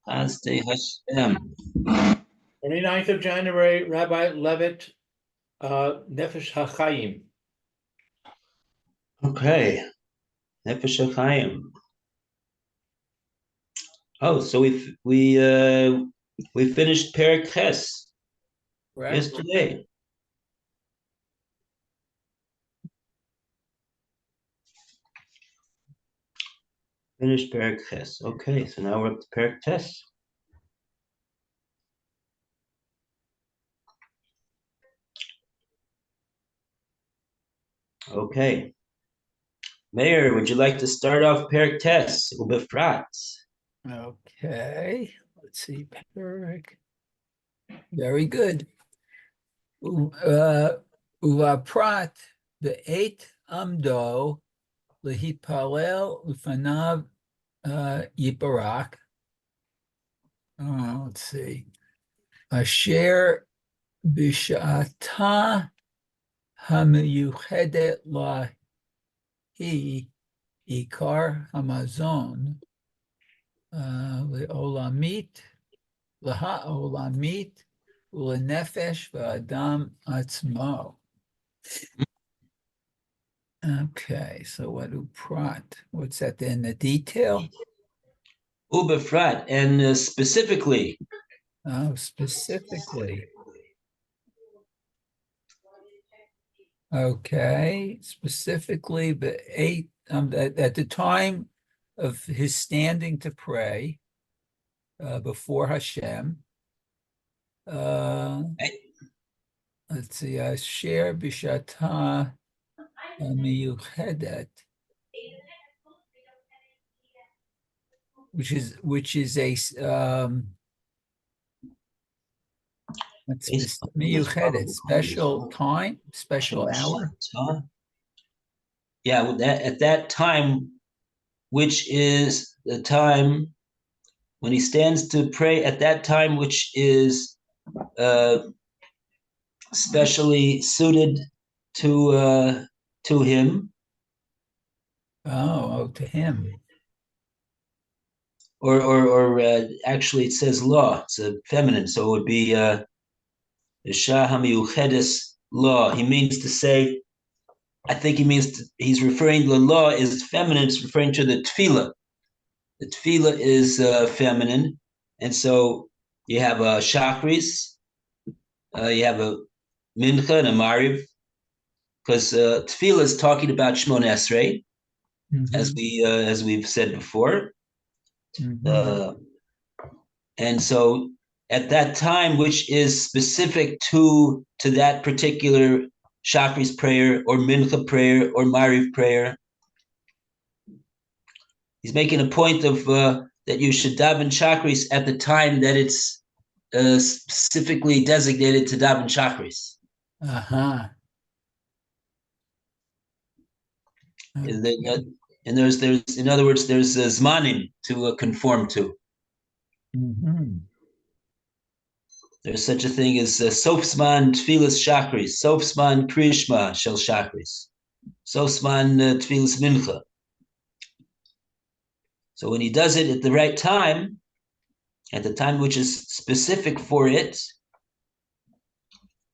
Asdei Hashem. 29th of January, Rabbi Levitt, Nefesh Hachaim. Okay. Nefesh Hahaim. Oh, so we finished Perek Ches yesterday. Finished Perek Ches. Okay, so now we're up to Perek Tes. Okay. Mayor, would you like to start off Perek Tes? Ubefrat. Okay, let's see, Perek. Very good. Uvaprat be'et amdo lehipalel ufanav yiparak. Let's see. Asher b'sha'ata hamiyuchedet lahi ikar hamazon le'olamit laha'olamit u'lenefesh v'adam atzmo. Okay, so what uprat? What's that in the detail? Ubefrat, and specifically. Oh, specifically. Okay, specifically, but at the time of his standing to pray before Hashem. Let's see, Asher b'shata miyuchedet, which is a miyuchedet, special time, special hour. Yeah, at that time, which is the time when he stands to pray, at that time, which is specially suited to him. Oh, to him. Or actually, it says law. It's a feminine, so it would be the Shah HaMiyuchedes law. He means to say, I think he's referring to the law is feminine. It's referring to the tefillah. The tefillah is feminine, and so you have a shachris, you have a mincha and a mariv, because tefillah is talking about Shmon Esrei, as we've said before. And so at that time, which is specific to that particular Shachris prayer or Mincha prayer or Mariv prayer, he's making a point of that you should daven Shachris at the time that it's specifically designated to daven Shachris. Okay. And there's in other words, there's zmanim to conform to. There's such a thing as Sofsman Tfilas Shachris, Sofsman Krishma Shel Shachris, Sofsman Tfilas Mincha. So when he does it at the right time, at the time which is specific for it,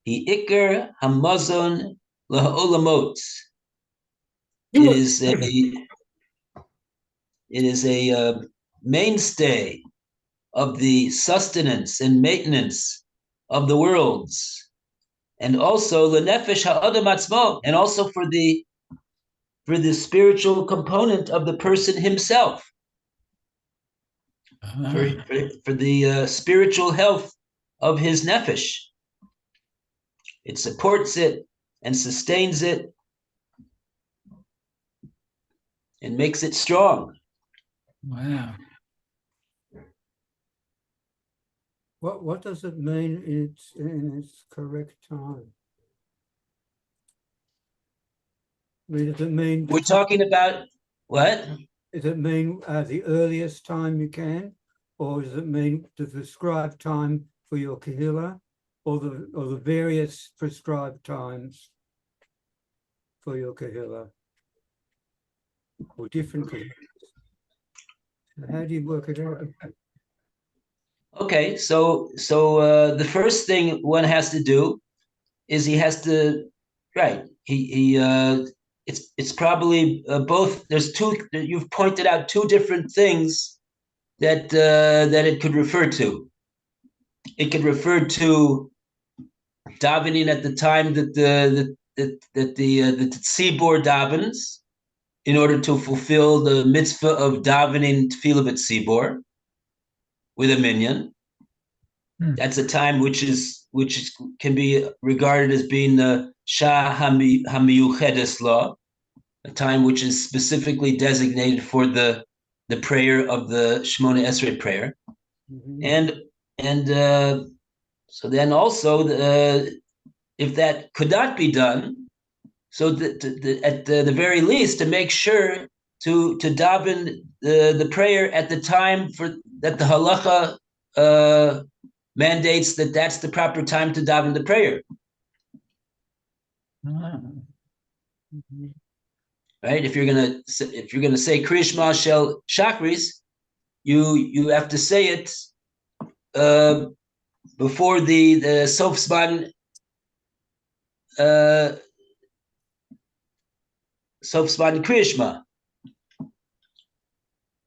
he Iker Hamazon Laha'olamot. It is a mainstay of the sustenance and maintenance of the worlds, and also lenefesh ha'adam atzmo, and also for the spiritual component of the person himself, for the spiritual health of his nefesh. It supports it and sustains it and makes it strong. Wow. What does it mean in its correct time? I mean, does it mean we're talking about what? Does it mean the earliest time you can, or does it mean the prescribed time for your kahila, or the various prescribed times for your kahila, or different kahilas? How do you work it out? Okay, the first thing one has to do is he has to, right? It's probably both. There's two. You've pointed out two different things that it could refer to. It could refer to davening at the time that the tzibor davens in order to fulfill the mitzvah of davening tefillah tzibor with a minyan. That's a time which can be regarded as being the Shah Hamiyuchedes law, a time which is specifically designated for the prayer of the Shemona Esrei prayer, and so then also if that could not be done, so at the very least to make sure to daven the prayer at the time for that the halacha mandates that's the proper time to daven the prayer. Right? If you're gonna say Kriya Shema Shel Shachris, you have to say it before the Sof Zman Kriya Shema,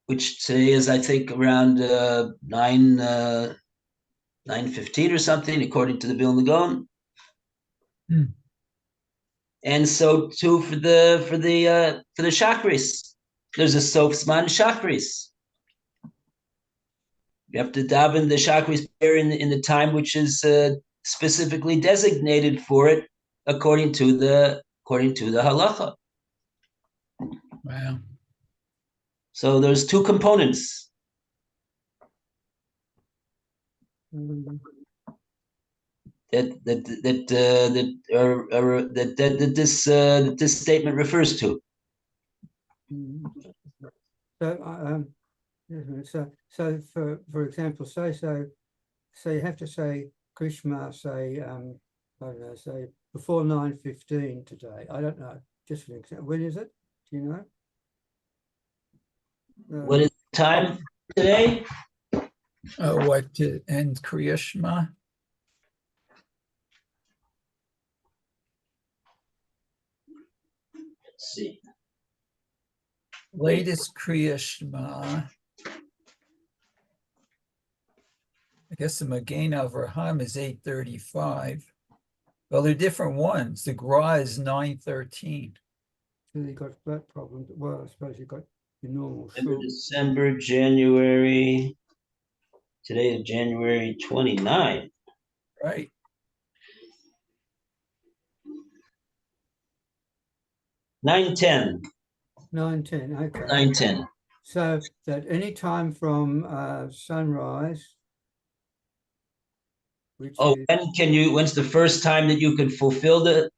which today is I think around 9:15 or something, according to the Vilna Gaon. And so too for the Shachris, there's a Sof Zman Shachris. You have to daven the Shachris prayer in the time which is specifically designated for it, according to the halacha. Wow. So there's two components. That this statement refers to. So for example, say you have to say Krishma, say I don't know, say before 9:15 today. I don't know. Just for example, when is it? Do you know? What is the time today? What to end Kriya Shema? Let's see. Latest Kriya Shema. I guess the Magen Avraham is 8:35. Well, they're different ones. The Gra is 9:13. So you got that problem. Well, I suppose you got your normal. December, January. Today is January 29. Right. Nine ten. Okay. 9:10. So that any time from sunrise. When's the first time that you could fulfill the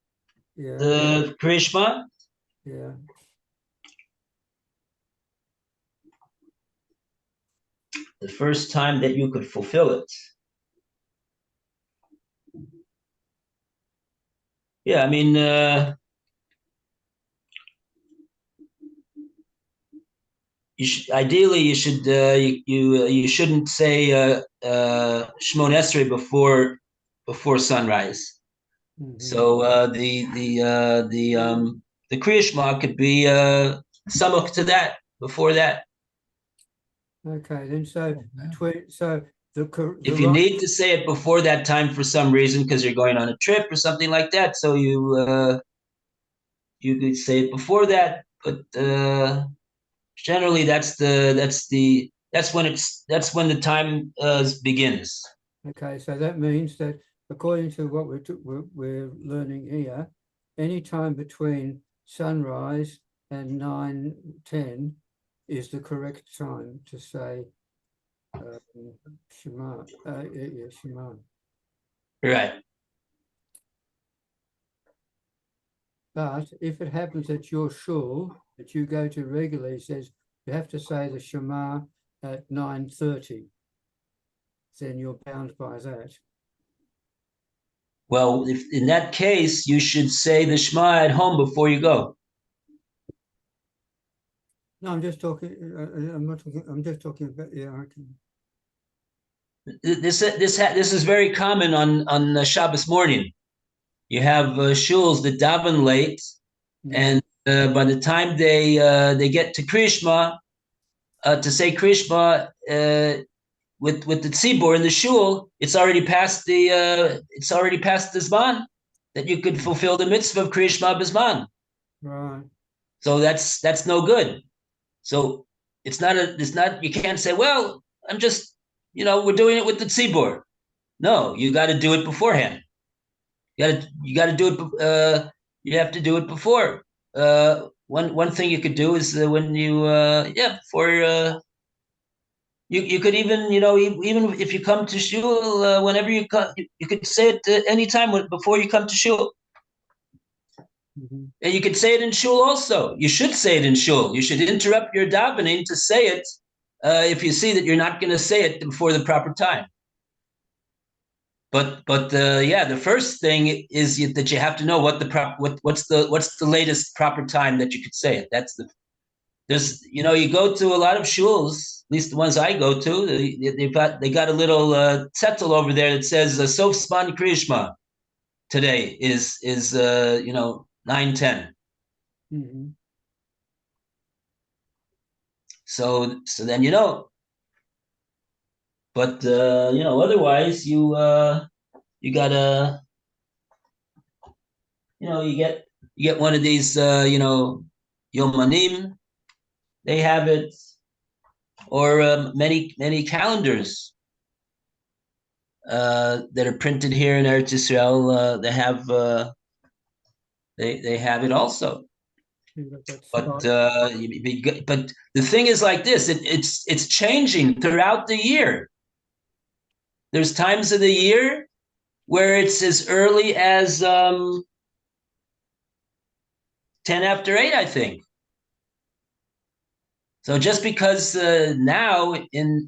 Kriya Shema? Yeah. The first time that you could fulfill it. Yeah, I mean, ideally you shouldn't say Shemona Esrei before sunrise. So the Kriya Shema could be samach to that, before that. Okay, then if you need to say it before that time for some reason because you're going on a trip or something like that, so you could say it before that, but generally that's when the time begins. Okay, so that means that according to what we're learning here, any time between sunrise and 9:10 is the correct time to say Shema. Shema. Right. But if it happens at your shul that you go to regularly, says you have to say the Shema at 9:30, then you're bound by that. Well, if in that case, you should say the Shema at home before you go. No, I'm just talking. I'm not talking. I'm just talking about. Yeah, This is very common on Shabbos morning. You have shuls that daven late, and by the time they get to Krishma to say Krishma with the tzibur in the shul, it's already past the zman that you could fulfill the mitzvah of Krishma b'zman. Right. So that's no good. So it's not you can't say, well, I'm just we're doing it with the tzibur. No, you got to do it beforehand. You got to do it. You have to do it before. One thing you could do is when you you could even even if you come to shul whenever you come, you could say it any time before you come to shul. Mhm. And you could say it in shul also. You should say it in shul. You should interrupt your davening to say it if you see that you're not going to say it before the proper time. But the first thing is that you have to know what's the latest proper time that you could say it. You go to a lot of shuls, at least the ones I go to. They got a little tzettel over there that says Sof Zman Krishma today is 9:10. Mhm. So then but otherwise you gotta you get one of these Yomanim, they have it, or many calendars that are printed here in Eretz Yisrael. They have it also. You got that But spot. but the thing is like this. It's changing throughout the year. There's times of the year where it's as early as 8:10, I think. So just because now in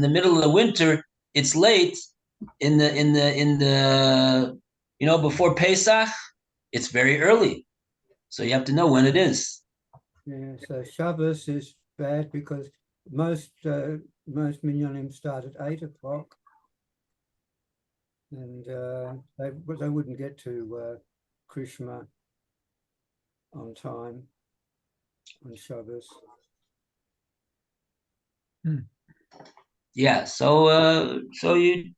the middle of the winter it's late in the before Pesach, it's very early. So you have to know when it is. Yeah, so Shabbos is bad because most minyanim start at 8 o'clock, and they wouldn't get to Krishma on time on Shabbos. Yeah. So you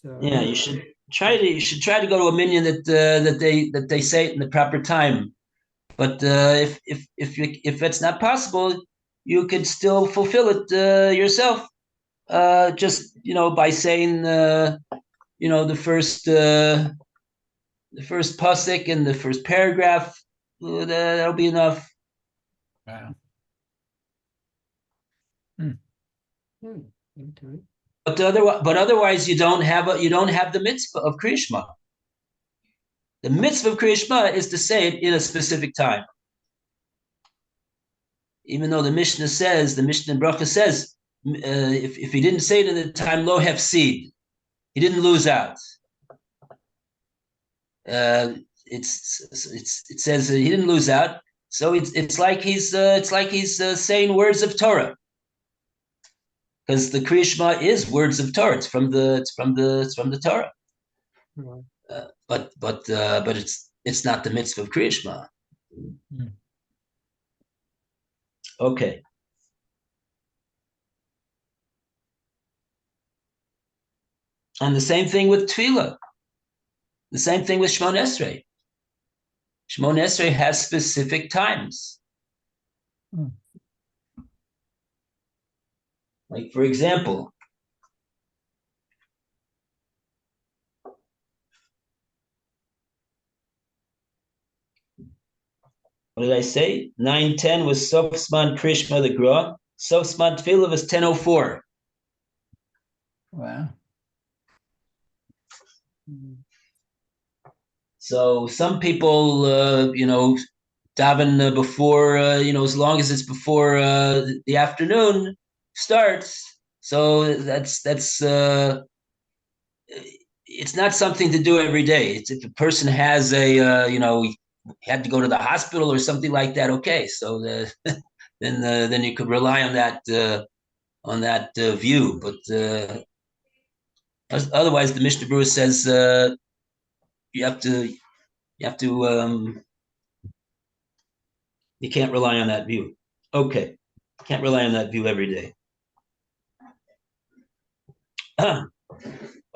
So you should try to go to a minyan that they say it in the proper time. But if it's not possible, you could still fulfill it yourself. Just by saying the first pasuk and the first paragraph, that'll be enough. Wow. okay. But otherwise, you don't have the mitzvah of Kriyashma. The mitzvah of Kriyashma is to say it in a specific time. Even though the Mishnah in Bracha says, if he didn't say it in the time, lo hefsid, he didn't lose out. It says he didn't lose out, so it's like he's saying words of Torah, because the Kriya Shema is words of Torah. It's from the Torah. Right. But it's not the mitzvah of Kriya Shema. Okay. And the same thing with Tefillah. The same thing with Shemon Esrei. Shemon Esrei has specific times. Like, for example, what did I say? 9:10 was Sof Zman Krishma the Gra. Sof Zman Tefillah was 10:04. Wow. So some people, daven before, as long as it's before the afternoon starts. So that's it's not something to do every day. It's if a person has a, had to go to the hospital or something like that. Okay, so then you could rely on that view. But otherwise, the Mishnah Berurah says you have to you can't rely on that view. Okay, can't rely on that view every day.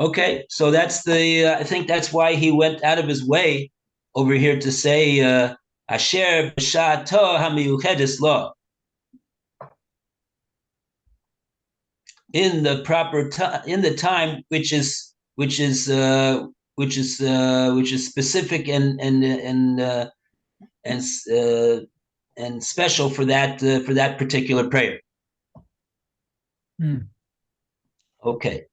Okay, so that's the. I think that's why he went out of his way over here to say Asher b'sha'ato hamiyuchedes lo. In the proper time, in the time which is specific and special for that particular prayer. Okay.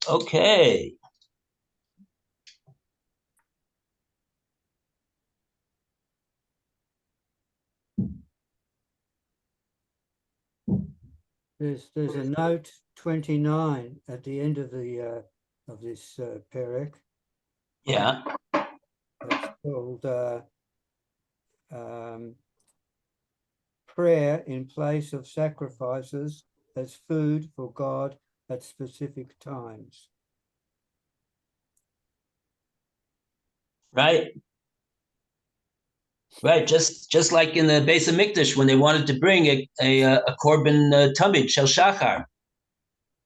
Okay. There's a note 29 at the end of the of this perek. Yeah. It's called prayer in place of sacrifices as food for God at specific times. Right. Right. Just like in the Beis Hamikdash when they wanted to bring a korban tamid shel shachar,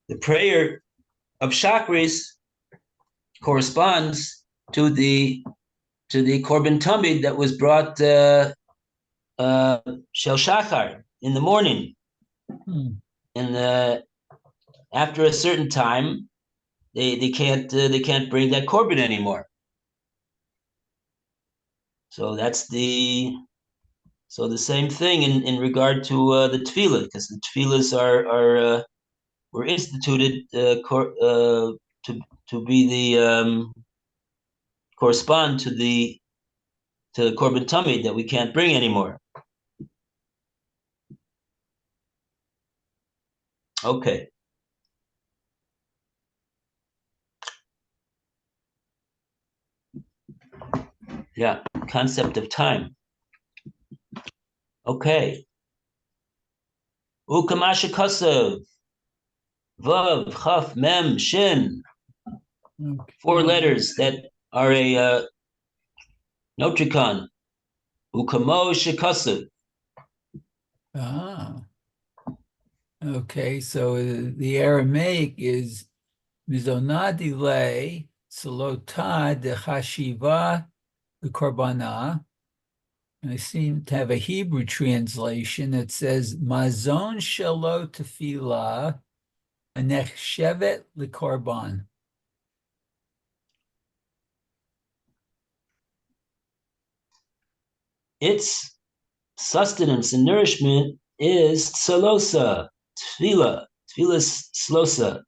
the prayer of Shachris corresponds to the korban tamid that was brought shel shachar in the morning, and after a certain time, they can't bring that korban anymore. So that's the same thing in regard to the tefillah, because the tefillahs were instituted to be the correspond to the korban tamid that we can't bring anymore. Okay. Yeah, concept of time. Okay. Ukamasha kasav vav chaf mem shin. Okay. 4 letters that are a notricon. Ukamo shikasav. Okay, so the Aramaic is mizonadile salota de chashiva the korbana. I seem to have a Hebrew translation that says mazon shelo tefillah nechshevet lekorban. Its sustenance and nourishment is tsalosa, tefillah slosa.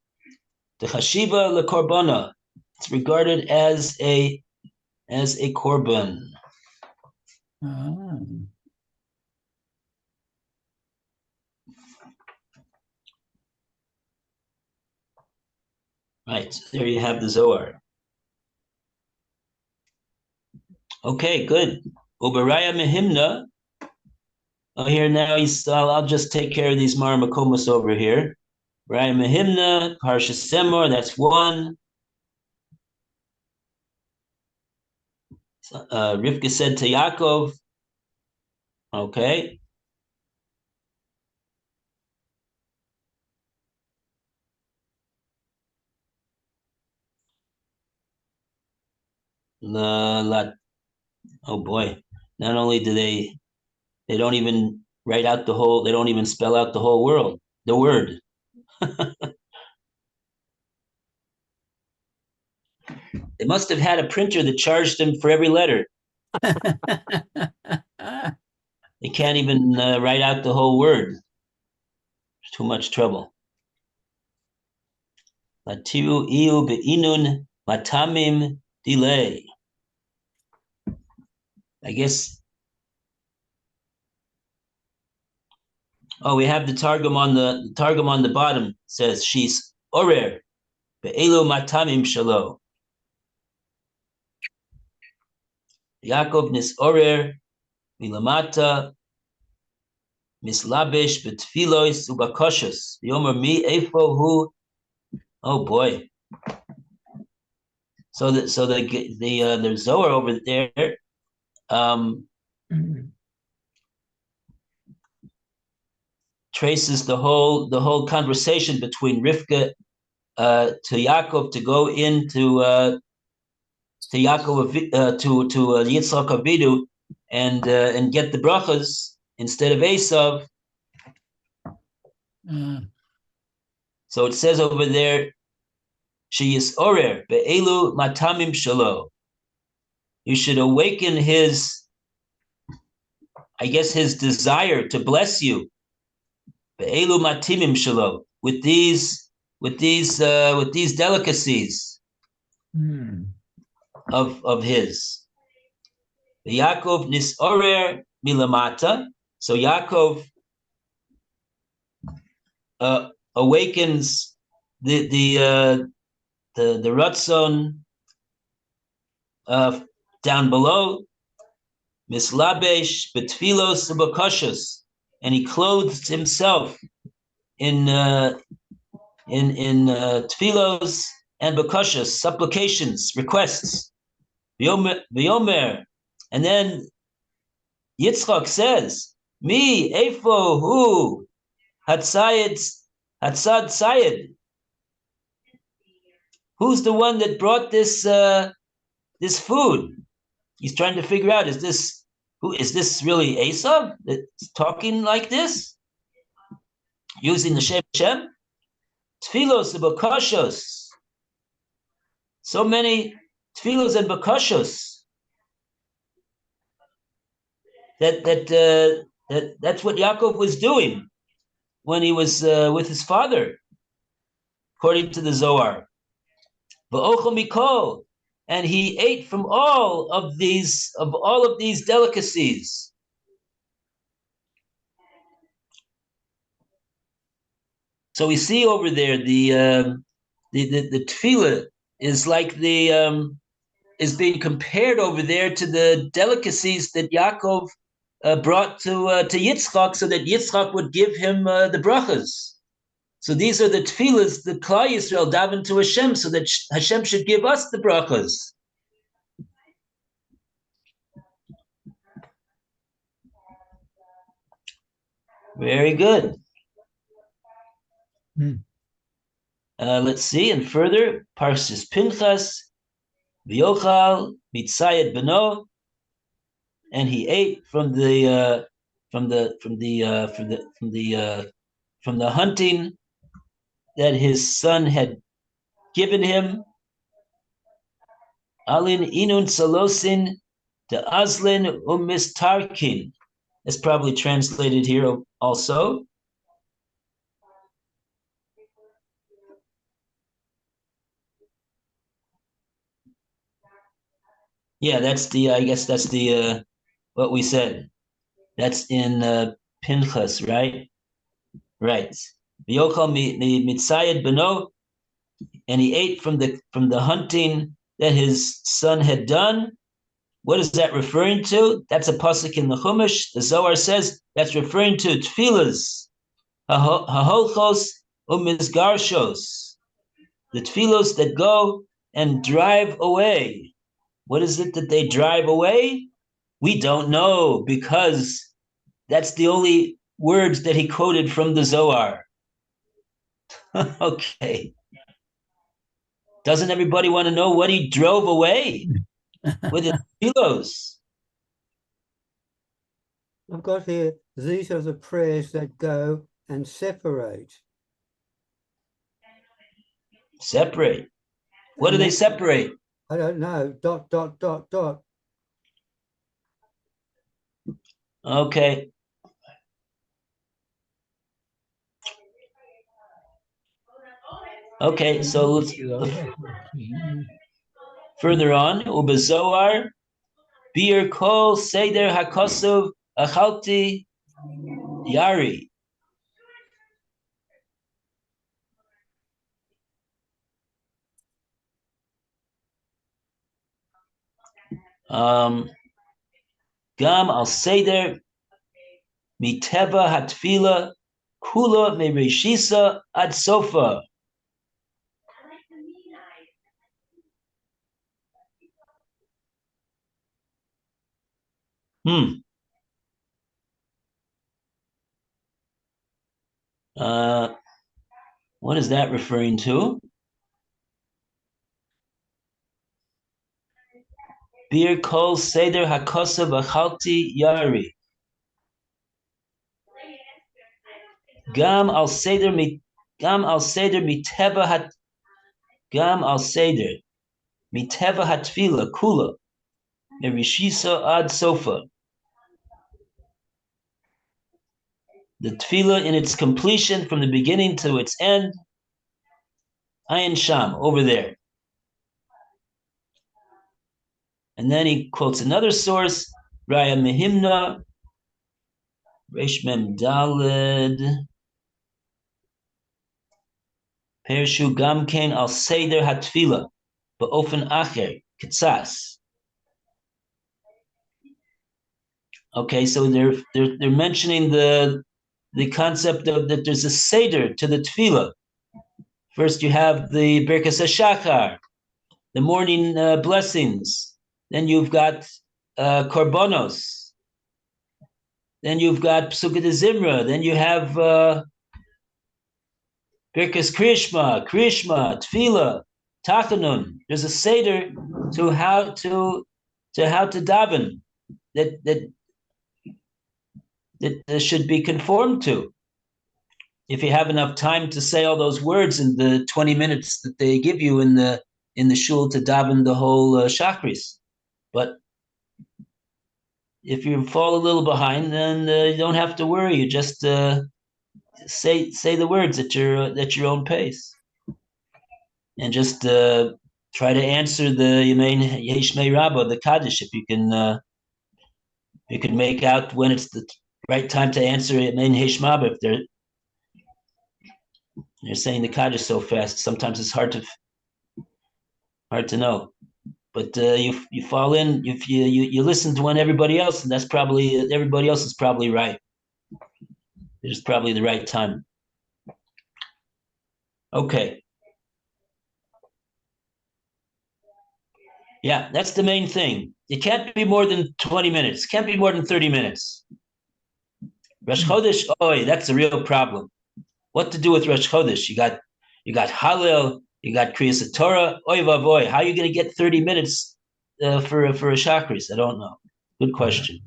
The chashiva lekorbana. It's regarded as a korban. Right, so there you have the Zohar. Okay, good. Uberaya mehimna. Oh, here now I'll just take care of these marmakomas over here. Uberaya mehimna, Parsha Semor, that's 1. Rivka said to Yaakov. Okay. Oh boy. Not only do they don't even write out they don't even spell out the whole word. They must have had a printer that charged them for every letter. They can't even write out the whole word. It's too much trouble. Latiru iu be'inun matamim delay. I guess. Oh, we have the Targum on the bottom. It says she's orer be'elu matamim shalo. Yaakov nisorer milamata mislabesh betfilos ubakoshes. Yomer mi efo hu. Oh boy. So the Zohar over there traces the whole conversation between Rivka to Yaakov to go into to Yaakov to Yitzchak Avinu and get the brachas instead of Esav. So it says over there, she is orer be'elu matamim shalo. You should awaken his, I guess, his desire to bless you. Be'elu matimim shalo, with these delicacies of his. Yaakov nisorer milamata. So Yaakov awakens the ratzon down below, mislabesh betfilos ubakoshes, and he clothes himself in tfilos and bakoshes, supplications, requests. V'yomer, and then Yitzchak says, "Mi efo hu hatzad sayed." Who's the one that brought this this food? He's trying to figure out, is this really Esav that's talking like this? Using the Shem? Tfilos and bakashos. So many tfilos and bakashos that's what Yaakov was doing when he was with his father, according to the Zohar. V'ochel mikol, and he ate from all of these delicacies. So we see over there the tefillah is like is being compared over there to the delicacies that Yaakov brought to Yitzchak, so that Yitzchak would give him the brachas. So these are the tefillahs that Klal Yisrael daven to Hashem, so that Hashem should give us the brachas. Very good. Let's see, and further, Parshas Pinchas, V'yochal mitzayed beno, and he ate from the hunting that his son had given him. Alin inun salosin de azlin umistarkin. It's probably translated here also. Yeah, that's the, I guess that's the, what we said. That's in Pinchas, right? Right. V'yochal mitzayed beno, and he ate from the hunting that his son had done. What is that referring to? That's a pasuk in the Chumash. The Zohar says that's referring to tefillas, haholchos umizgarshos, the tefillos that go and drive away. What is it that they drive away? We don't know, because that's the only words that he quoted from the Zohar. Okay. Doesn't everybody want to know what he drove away with his tefillos? I've got here, these are the prayers that go and separate. Separate. What do they separate? I don't know, ... Okay. Okay, so let's further on. Ubezoar, bir kol seder hakosov achalti yari. Gam al Seder miteva hatfila kula mereshisa ad sofa. What is that referring to? Bir kol seder hakosa v'chalti yari. Gam al seder miteva hatfila kula merishisa ad sofa. The tefillah in its completion from the beginning to its end, Ayin Sham, over there. And then he quotes another source, Raya Mehimna, Resh Mem Daled, Pershu Gamken al Seder Hatfila, Ba'ofen Acher, Ketzas. Okay, so they're mentioning the concept of that there's a Seder to the Tefillah. First you have the Berkas HaShachar, the morning blessings. Then you've got Korbanos. Then you've got Psukkah de Zimra. Then you have Birkas Krishma, Tefillah, Tachanun. There's a seder to how to daven that should be conformed to. If you have enough time to say all those words in the 20 minutes that they give you in the shul to daven the whole Shachris. But if you fall a little behind, then you don't have to worry. You just say the words at your own pace, and just try to answer the Yemein Yeshmei Rabbah, the Kaddish. If you can make out when it's the right time to answer Yemein Yeshmei. If they're saying the Kaddish so fast, sometimes it's hard to know. But you fall in if you listen to when everybody else, and that's probably everybody else is probably right. It's probably the right time. Okay. Yeah, that's the main thing. It can't be more than 20 minutes. It can't be more than 30 minutes. Rosh Chodesh, that's a real problem. What to do with Rosh Chodesh? You got Hallel, you got Kriyas Torah. Oy vavoy, how are you going to get 30 minutes for a Shachris? I don't know. Good question.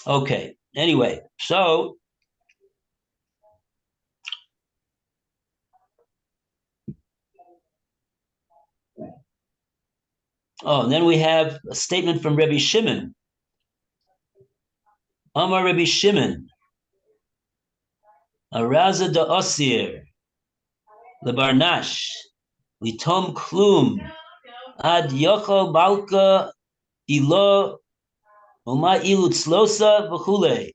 Okay. Anyway, so and then we have a statement from Rabbi Shimon. Amar Rabbi Shimon, Araza da Osir, Lebarnash, Litom Klum, Ad Yochel Malka Ilo, Oma Ilutzlosa V'chule,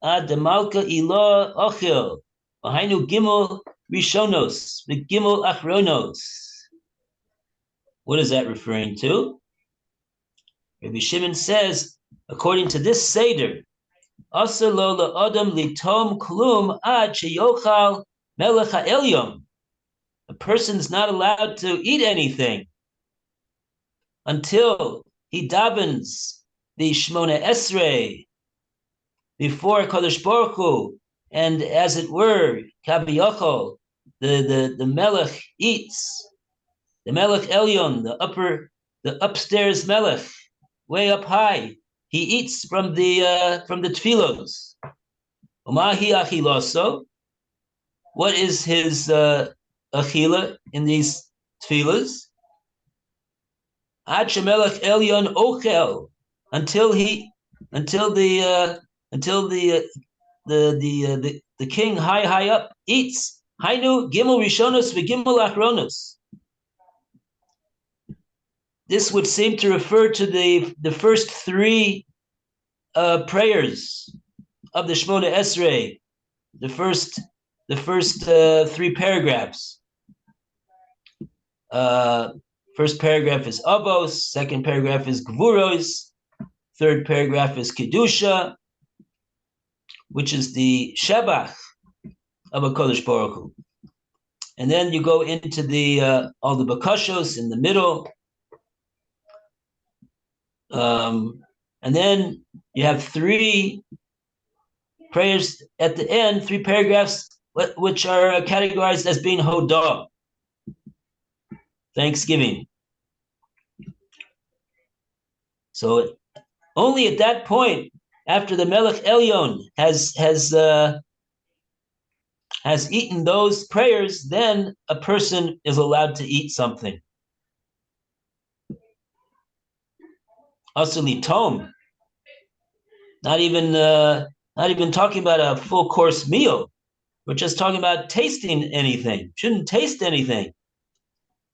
Ad de Malka Ilo Ochil, V'hainu Gimel Rishonos, V'Gimel Achronos. What is that referring to? Rabbi Shimon says, according to this Seder, Asalo la'adam litom klum ad sheyochal melech ha'elyon. A person's not allowed to eat anything until he davens the Shmona Esrei before Kadosh Baruch Hu, and as it were, Kabiyachol, the Melech eats. The Melech Elyon, the upstairs Melech, way up high, he eats from the tefillos. Umahi achiloso. What is his achila in these tefillos? Ad shemelech elyon ochel, until the king high up eats. Hainu gimel rishonos v'gimel achronos. This would seem to refer to the first three prayers of the Shmona Esrei, the first three paragraphs. First paragraph is Avos, second paragraph is Gvuros, third paragraph is Kedusha, which is the Shebach of HaKadosh Baruch Hu. And then you go into the all the Bakashos in the middle. And then you have three prayers at the end, three paragraphs, which are categorized as being Hodah, thanksgiving. So only at that point, after the Melech Elyon has eaten those prayers, then a person is allowed to eat something. Asuli Tom, not even talking about a full course meal. We're just talking about tasting anything. Shouldn't taste anything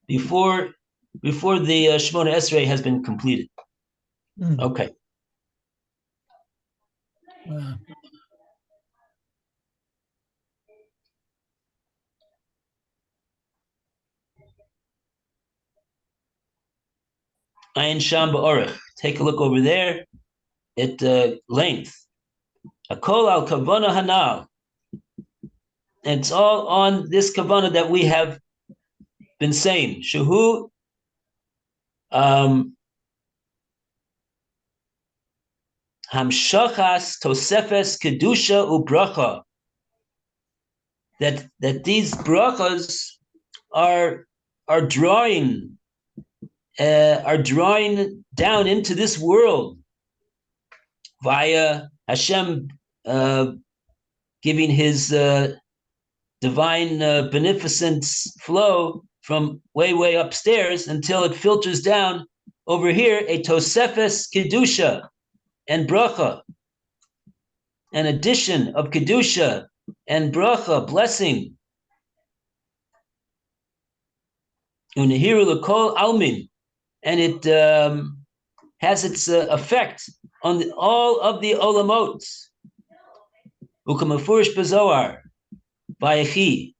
before the Shemona Esrei has been completed. Okay. Ayin Sham Ba'orech. Take a look over there at length. Akol al Kavana Hanal. And it's all on this Kavana that we have been saying. Shehu Hamshachas Tosefes Kedusha Ubracha. That these brachas are drawing down into this world via Hashem giving his divine beneficence flow from way upstairs until it filters down over here, a Tosefes Kedusha and bracha, an addition of Kedusha and bracha, blessing. Unehiru l'kol almin, and it has its effect on all of the olamot. Ukamafurish bezoar, vayechi,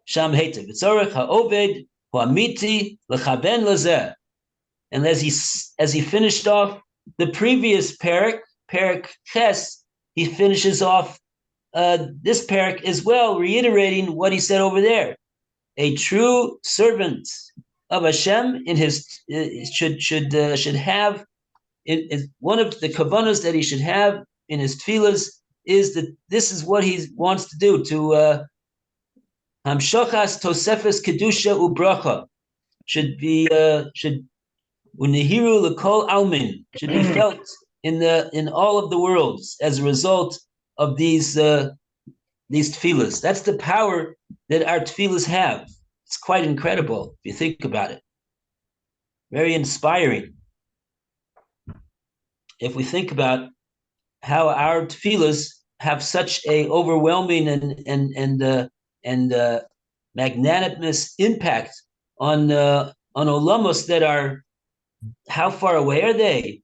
sham hetev, v'tzorech ha'oved, hu'amiti, l'chaben lazeh. And as he finished off the previous parak Ches, he finishes off this parak as well, reiterating what he said over there. A true servant of Hashem in his should have in one of the kavanas that he should have in his tefillas is that this is what he wants to do, to hamshachas tosefes kedusha ubracha should unihiru l'kol almin, should be felt in all of the worlds as a result of these tefillas. That's the power that our tefillas have. It's quite incredible if you think about it. Very inspiring. If we think about how our tefillas have such a overwhelming and magnanimous impact on olamos that are, how far away are they?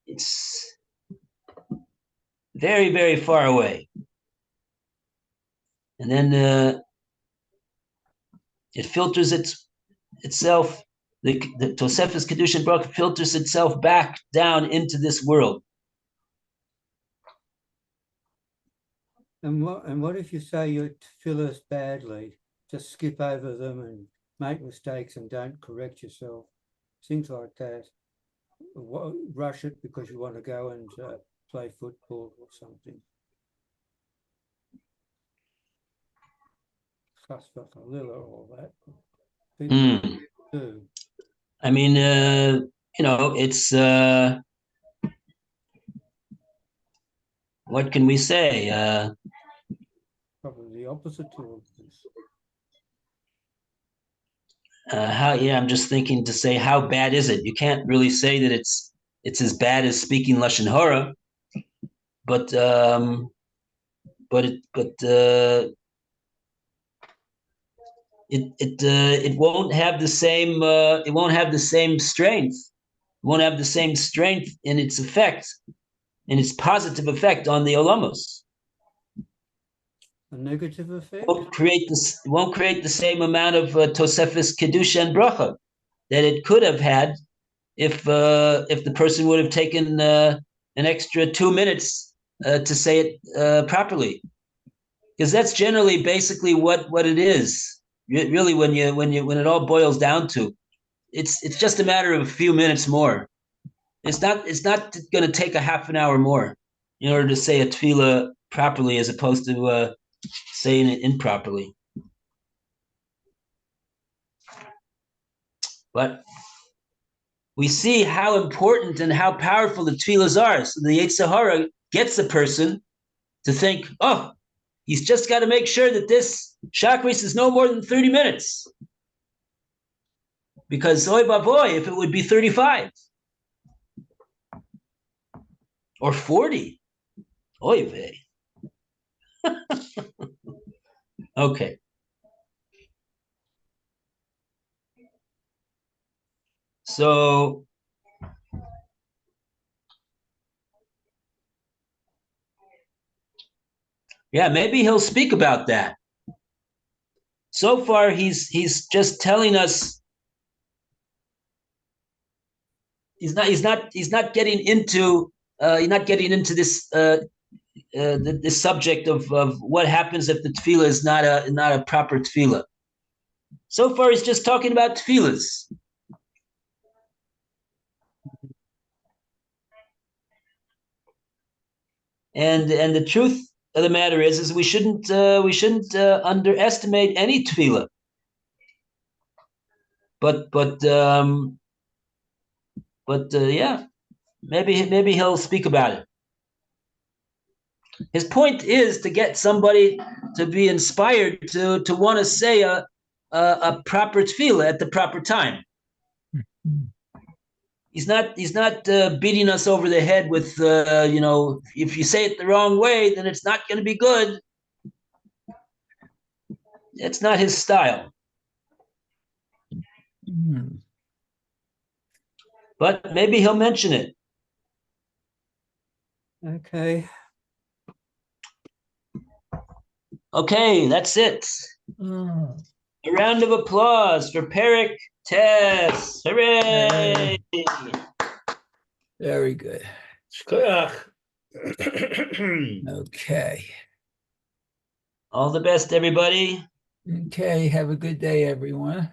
It's very, very far away. And then it filters itself, the Tosefes Kedusha and Baruch filters itself back down into this world. And what if you say your tefillas badly? Just skip over them and make mistakes and don't correct yourself. Things like that. Rush it because you want to go and play football or something. All that. People do. I mean, it's what can we say? Probably the opposite to all this. I'm just thinking to say, how bad is it? You can't really say that it's as bad as speaking Lashon Hara, but it won't have the same strength. It won't have the same strength in its effect, in its positive effect on the olamos. A negative effect? won't create the same amount of Tosefes Kedusha and Bracha that it could have had if the person would have taken an extra 2 minutes to say it properly, because that's generally basically what it is. Really, when it all boils down to, it's just a matter of a few minutes more. It's not going to take a half an hour more in order to say a tefillah properly, as opposed to saying it improperly. But we see how important and how powerful the tefillahs are. So the Yetzer Hara gets the person to think, oh, he's just got to make sure that this shachris is no more than 30 minutes. Because oy vavoy, if it would be 35 or 40, oy vey. Okay. So yeah, maybe he'll speak about that. So far, he's just telling us he's not getting into this this subject of what happens if the tefillah is not a proper tefillah. So far, he's just talking about tefillahs. And the truth of the matter is we shouldn't underestimate any tefillah. But yeah, maybe he'll speak about it. His point is to get somebody to be inspired to want to say a proper tefillah at the proper time. He's not beating us over the head with if you say it the wrong way, then it's not going to be good. It's not his style. But maybe he'll mention it. Okay. Okay, that's it. A round of applause for Perek Tess. Hooray! Very good. Shkoyach. Okay. All the best, everybody. Okay. Have a good day, everyone.